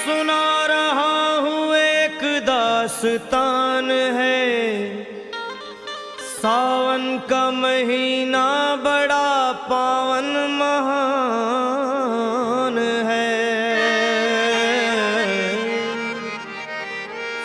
सुना रहा हूँ एक दास्तान है। सावन का महीना बड़ा पावन महान है।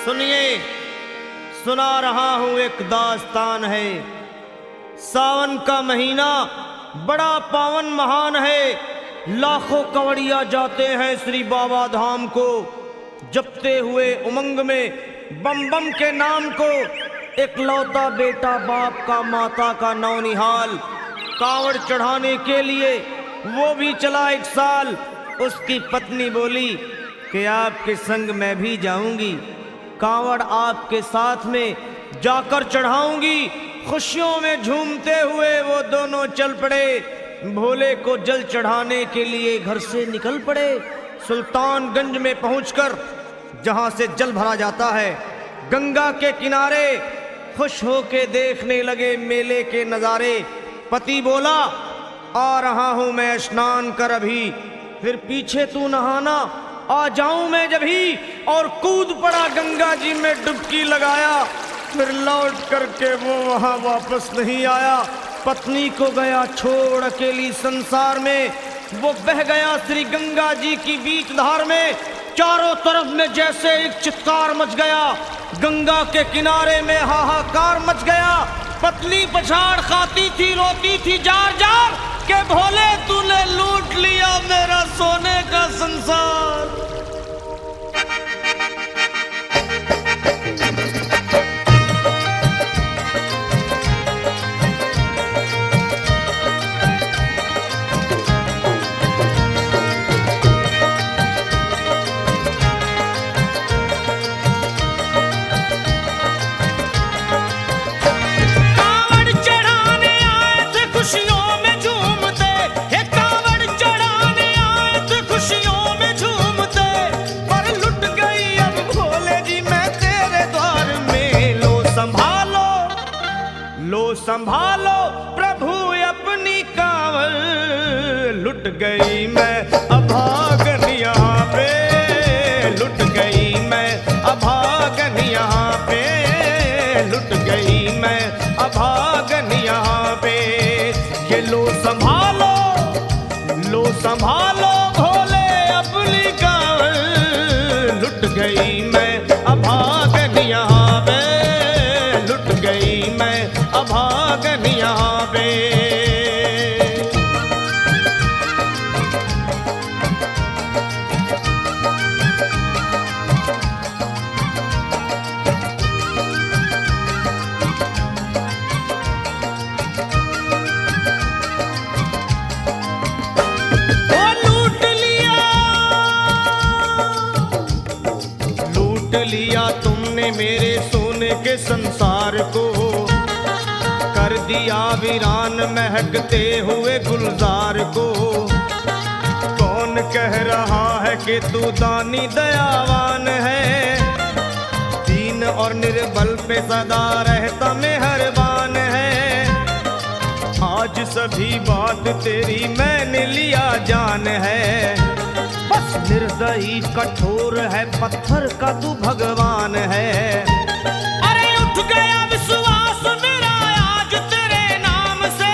सुनिए, सुना रहा हूँ एक दास्तान है। सावन का महीना बड़ा पावन महान है। लाखों कवड़िया जाते हैं श्री बाबा धाम को, जपते हुए उमंग में बम बम के नाम को। एक लौता बेटा बाप का माता का नौनिहाल कांवड़ चढ़ाने के लिए वो भी चला एक साल। उसकी पत्नी बोली कि आपके संग मैं भी जाऊंगी, कांवड़ आपके साथ में जाकर चढ़ाऊंगी। खुशियों में झूमते हुए वो दोनों चल पड़े। भोले को जल चढ़ाने के लिए घर से निकल पड़े। सुल्तानगंज में पहुंचकर जहां से जल भरा जाता है, गंगा के किनारे खुश होके देखने लगे मेले के नजारे। पति बोला आ रहा हूं मैं स्नान कर अभी, फिर पीछे तू नहाना आ जाऊं मैं जभी। और कूद पड़ा गंगा जी में डुबकी लगाया। फिर लौट करके वो वहां वापस नहीं आया। पत्नी को गया छोड़ अकेली संसार में। वो बह गया श्री गंगा जी की बीच धार में। चारों तरफ में जैसे एक चित्कार मच गया। गंगा के किनारे में हाहाकार मच गया। पत्नी पछाड़ खाती थी, रोती थी जार जार के भोले तूने लूट लिया मेरा सोने का संसार। संभालो प्रभु अपनी कांवड़, लुट गई मैं अभागन यहाँ पे। लुट गई मैं अभागन यहाँ पे। लुट गई मैं अभागन यहाँ पे। ये लो संभालो भोले अपनी कांवड़, लुट गई मैं अभागन यहाँ पे। लुट गई मैं अभागन यहाँ पे। लूट लिया तुमने मेरे सोने के संसार को। कर दिया वीरान महकते हुए गुलजार को। कौन कह रहा है कि तू दानी दयावान है। दीन और निर्बल पे सदा रहता मेहरबान है। आज सभी बात तेरी मैंने लिया जान है। बस निर्दयी कठोर है पत्थर का तू भगवान है। अरे उठ गया विश्वास मेरा आज तेरे नाम से।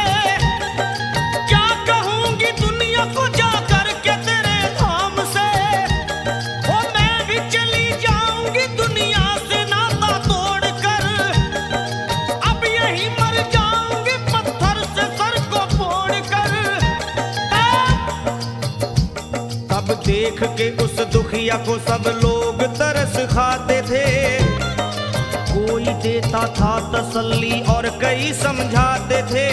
क्या कहूंगी दुनिया को जाकर के तेरे धाम से। ओ मैं भी चली जाऊंगी दुनिया से नाता तोड़कर। अब यही मर जाऊंगी पत्थर से सर को फोड़कर। तब देख के उस दुखिया को सब लोग तरस खाते थे। कोई देता था तसल्ली और कई समझाते थे।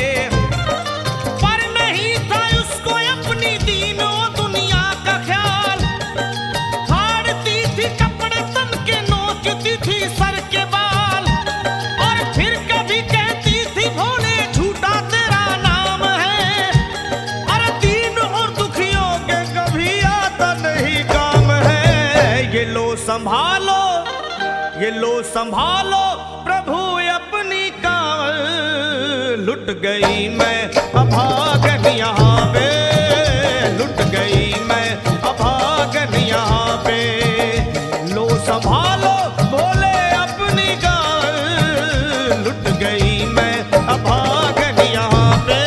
पर नहीं था उसको अपनी दीनों दुनिया का ख्याल। फाड़ती थी कपड़े तन के, नोचती थी सर के बाल। और फिर कभी कहती थी भोले झूठा तेरा नाम है। अरे दीन और दुखियों के कभी आता नहीं काम है। ये लो संभालो प्रभु अपनी कांवड़। लुट गई मैं अभागन यहाँ पे। लुट गई मैं अभागन यहाँ पे। संभालो भोले अपनी गाल, लुट गई मैं अभागन यहाँ पे,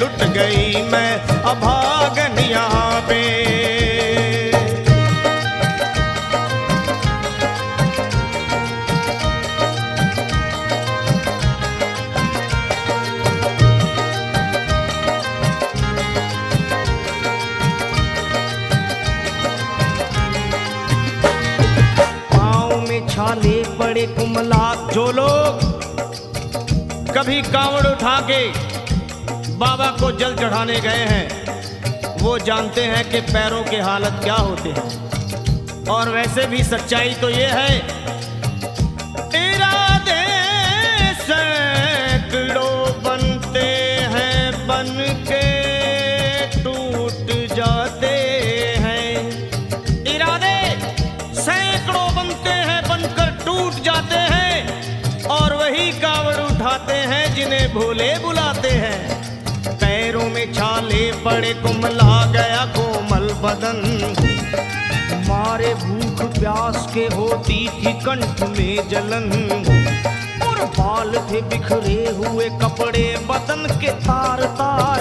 लुट गई मैं अभागन यहाँ पे। छाले पड़े कुमलात, जो लोग कभी कांवड़ उठा के बाबा को जल चढ़ाने गए हैं वो जानते हैं कि पैरों के हालत क्या होते हैं। और वैसे भी सच्चाई तो ये है, इरादे सैकड़ों बनते हैं बन के टूट जाते हैं, इरादे सैकड़ों बनते हैं बनकर टूट जाते हैं, और वही कावड़ उठाते हैं जिन्हें भोले बुलाते हैं। पैरों में छाले पड़े कुमला गया कोमल बदन, मारे भूख प्यास के होती थी कंठ में जलन, और बाल थे बिखरे हुए कपड़े बदन के तार तार,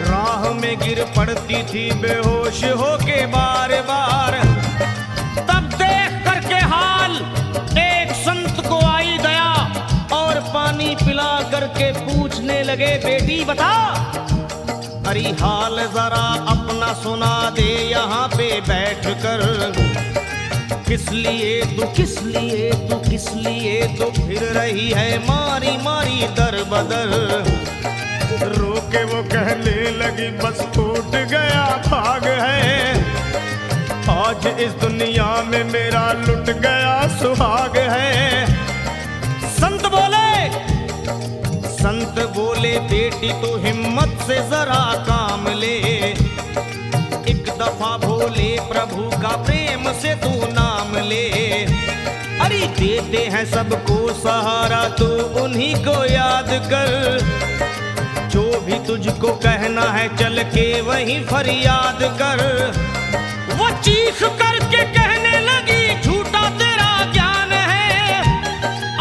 राह में गिर पड़ती थी बेहोश होके बार बार। तब देख करके हाल एक संत को आई दया, और पानी पिला करके पूछने लगे बेटी बता, अरे हाल जरा अपना सुना दे यहाँ पे बैठ कर, किस लिए तू किस लिए तू किस लिए तो फिर रही है मारी मारी दर बदर। रोके वो कहने लगी बस टूट गया भाग है, आज इस दुनिया में मेरा लुट गया सुहाग है। संत बोले बेटी तू हिम्मत से जरा काम ले, एक दफा भोले प्रभु का प्रेम से तू नाम ले, अरे देते हैं सबको सहारा तू उन्हीं को याद कर, जो भी तुझको कहना है चल के वहीं फरियाद कर। वो चीख करके कहने लगी झूठा तेरा ज्ञान है,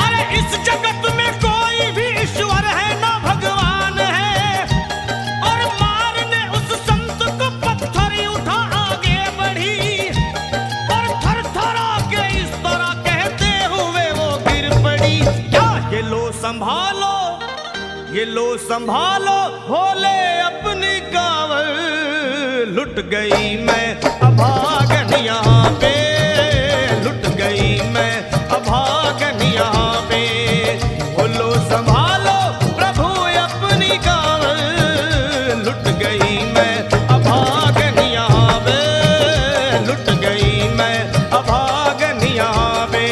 अरे इस जगत में कोई भी ईश्वर है ना भगवान है, और मारने उस संत को पत्थर उठा आगे बढ़ी, और थर थर आके इस तरह कहते हुए वो गिर पड़ी। क्या ये लो संभालो, ये लो संभालो भोले अपनी कावड़, लुट गई मैं अभागन यहाँ पे, लुट गई मैं अभागन यहाँ पे। बोलो संभालो प्रभु अपनी कावड़, लुट गई मैं अभागन यहाँ पे, लुट गई मैं अभागन यहाँ पे।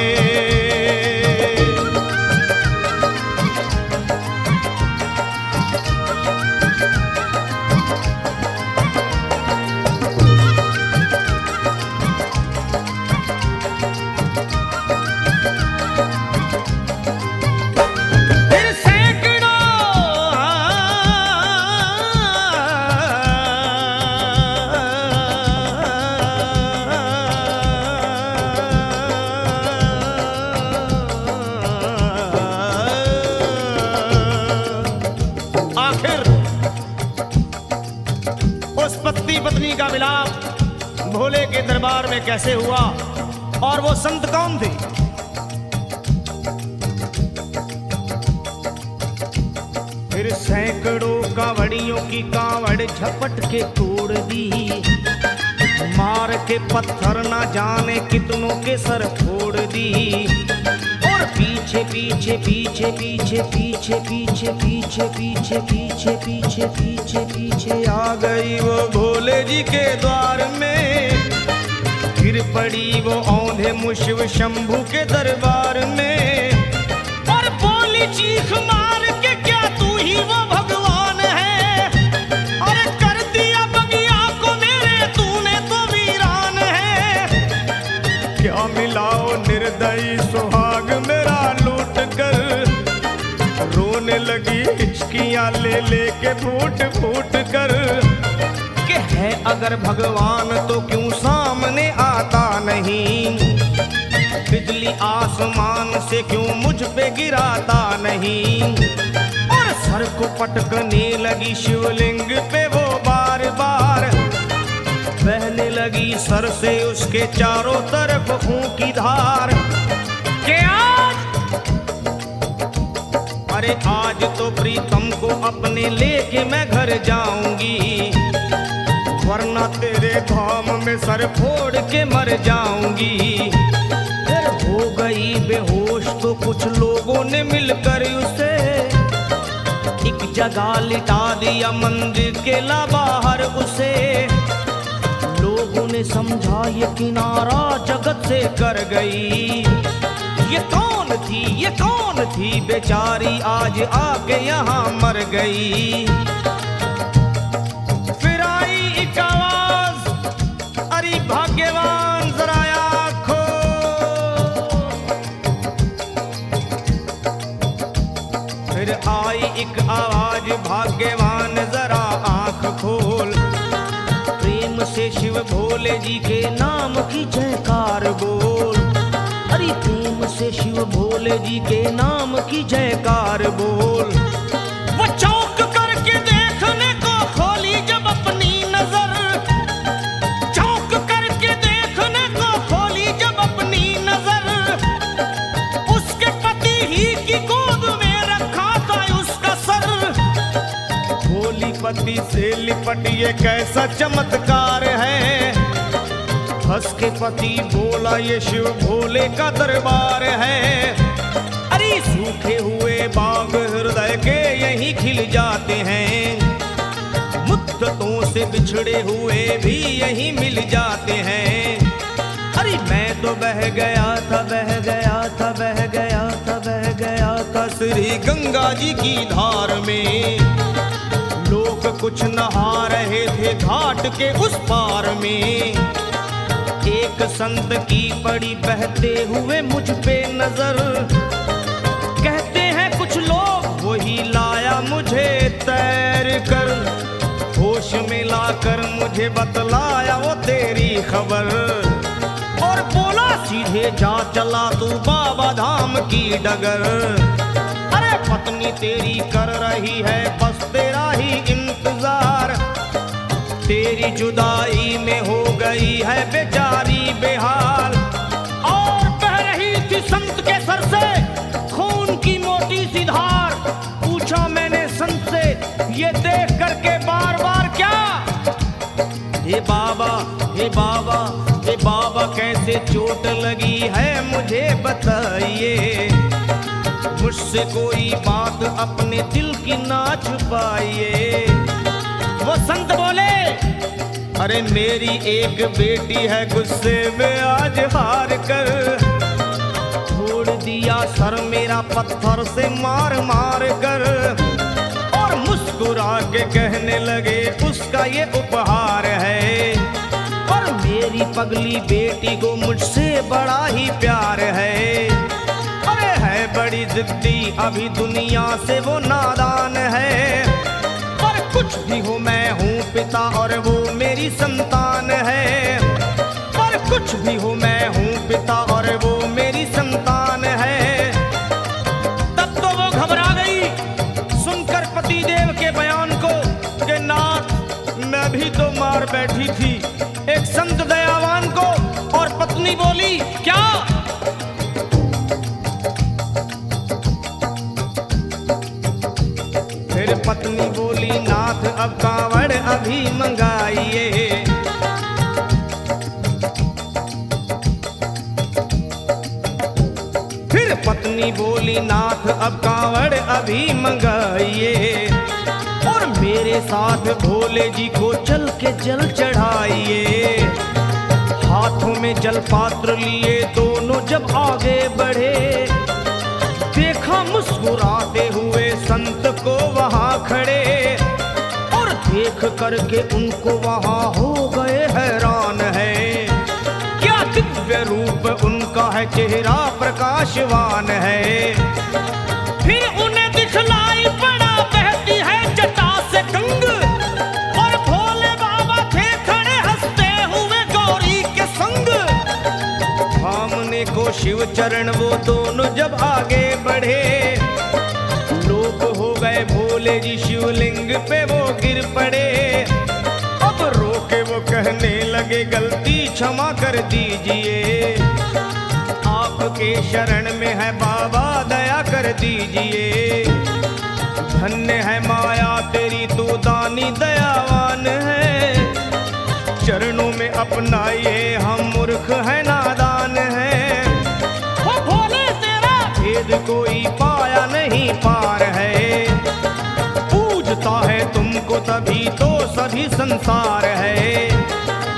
पत्नी का मिलाप भोले के दरबार में कैसे हुआ और वो संत कौन थे? फिर सैकड़ों कांवड़ियों की कांवड़ झपट के तोड़ दी, मार के पत्थर ना जाने कितनों के सर फोड़ दी, और पीछे पीछे पीछे पीछे पीछे पीछे पीछे पीछे पीछे पीछे पीछे पीछे आ गई वो भोले जी के द्वार में। गिर पड़ी वो औंधे मुशिव शंभू के दरबार में, और बोली चीख मार के क्या तू ही वो भगवान है, अरे कर दिया बगिया को मेरे तूने तो वीरान है। क्या मिलाओ निर्दयी सुहाग मेरा लूट कर, रोने लगी हिचकियां ले लेके फूट फूट कर, कि है अगर भगवान तो क्यों सामने आता नहीं। बिजली आसमान से क्यों मुझ पे गिराता नहीं। और सर को पटकने लगी शिवलिंग पे वो बार बार, बहने लगी सर से उसके चारों तरफ खून की धार। के अरे आज तो प्रीतम को अपने लेके मैं घर जाऊंगी, वरना तेरे धाम में सर फोड़ के मर जाऊंगी। फिर हो गई बेहोश तो कुछ लोगों ने मिलकर उसे एक जगह लिटा दिया मंदिर के ला बाहर उसे। लोगों ने समझा ये किनारा जगत से कर गई। ये कौन थी बेचारी आज आके यहाँ मर गई। फिर आई एक आवाज, अरे भाग्यवान जरा आँखो। फिर आई एक आवाज, भाग्यवान जरा आँख खोल। प्रेम से शिव भोले जी के नाम की जयकार बोल। अरे प्रेम से शिव भोले जी के नाम की जयकार बोल। वो चौंक करके देखने को खोली जब अपनी नजर, चौंक करके देखने को खोली जब अपनी नजर। उसके पति ही की गोद में रखा था उसका सर। भोली पति से लिपट ये कैसा चमत्कार है। हंस के पति बोला ये शिव भोले का दरबार है। अरे सूखे हुए बाग हृदय के यहीं खिल जाते हैं। मुद्दतों से बिछड़े हुए भी यहीं मिल जाते हैं। अरे मैं तो बह गया था, बह गया था, बह गया था, बह गया था श्री गंगा जी की धार में। लोग कुछ नहा रहे थे घाट के उस पार में। एक संत की पड़ी बहते हुए मुझ पे नजर। कहते हैं कुछ लोग वही लाया मुझे तैर कर। होश में लाकर मुझे बतलाया वो तेरी खबर। और बोला सीधे जा चला तू बाबा धाम की डगर। अरे पत्नी तेरी कर रही है बस तेरा ही इंतजार। तेरी जुदाई में हो गई है बेचारी बेहाल। और बह रही थी संत के सर से खून की मोटी सी धार। पूछा मैंने संत से ये देख करके बार बार क्या। हे बाबा, हे बाबा, हे बाबा कैसे चोट लगी है मुझे बताइए। मुझसे कोई बात अपने दिल की ना छुपाइए। वो संत बोले अरे मेरी एक बेटी है गुस्से में आज हार कर। छोड़ दिया सर मेरा पत्थर से मार मार कर। और मुस्कुरा के कहने लगे उसका ये उपहार है। और मेरी पगली बेटी को मुझसे बड़ा ही प्यार है। अरे है बड़ी जिद्दी अभी दुनिया से वो नादान है। कुछ भी हो मैं हूँ पिता और वो मेरी संतान है। पर कुछ भी हो मैं हूँ पिता और वो मेरी संतान है। तब तो वो घबरा गई सुनकर पति देव के बयान को कि नाथ मैं भी तो मार बैठी थी एक संत दयावान को। और पत्नी बोली क्या। फिर पत्नी बोली नाथ अब कांवड़ अभी मंगाइए। फिर पत्नी बोली नाथ अब कांवड़ अभी मंगाइए। और मेरे साथ भोले जी को चल के जल चढ़ाइए। हाथों में जल पात्र लिए दोनों जब आगे बढ़े। देखा मुस्कुराते हुए संत को वहां खड़े। और देख करके उनको वहां हो गए हैरान है। क्या दिव्य रूप उनका है, चेहरा प्रकाशवान है। फिर उन्हें दिखलाई पड़ा बहती है जटा से गंग। और भोले बाबा थे खड़े हंसते हुए गौरी के संग। पाने को शिव चरण वो दोनों जब आगे बढ़े, लोग हो गए भोले जी शिवलिंग पे वो गिर पड़े। अब रोके वो कहने लगे गलती क्षमा कर दीजिए, आपके शरण में है बाबा दया कर दीजिए। धन्य है माया तेरी तू दानी दयावान है, चरणों में अपनाइए हम मूर्ख है नादान है। वो भोले तेरा भेद कोई पाया नहीं पार है, पूजता है तुमको तभी तो सभी संसार है।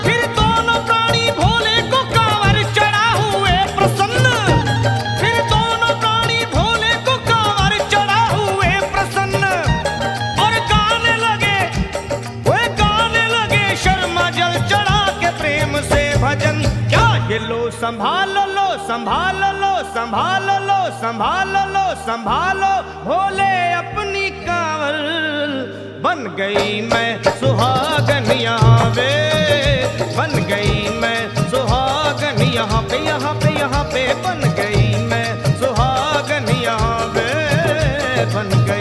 फिर दोनों प्राणी भोले को कांवर चढ़ा हुए प्रसन्न, फिर दोनों प्राणी भोले को कांवर चढ़ा हुए प्रसन्न, और गाने लगे वे गाने लगे शर्मा जल चढ़ा के प्रेम से भजन। क्या ये लो संभालो लो संभालो लो संभालो लो संभालो लो संभालो, भोले अपनी कांवर बन गई मैं सुहागन यहाँ पे, बन गई मैं सुहागन यहाँ पे यहाँ पे यहाँ पे, बन गई मैं सुहागन यहाँ पे, बन गई।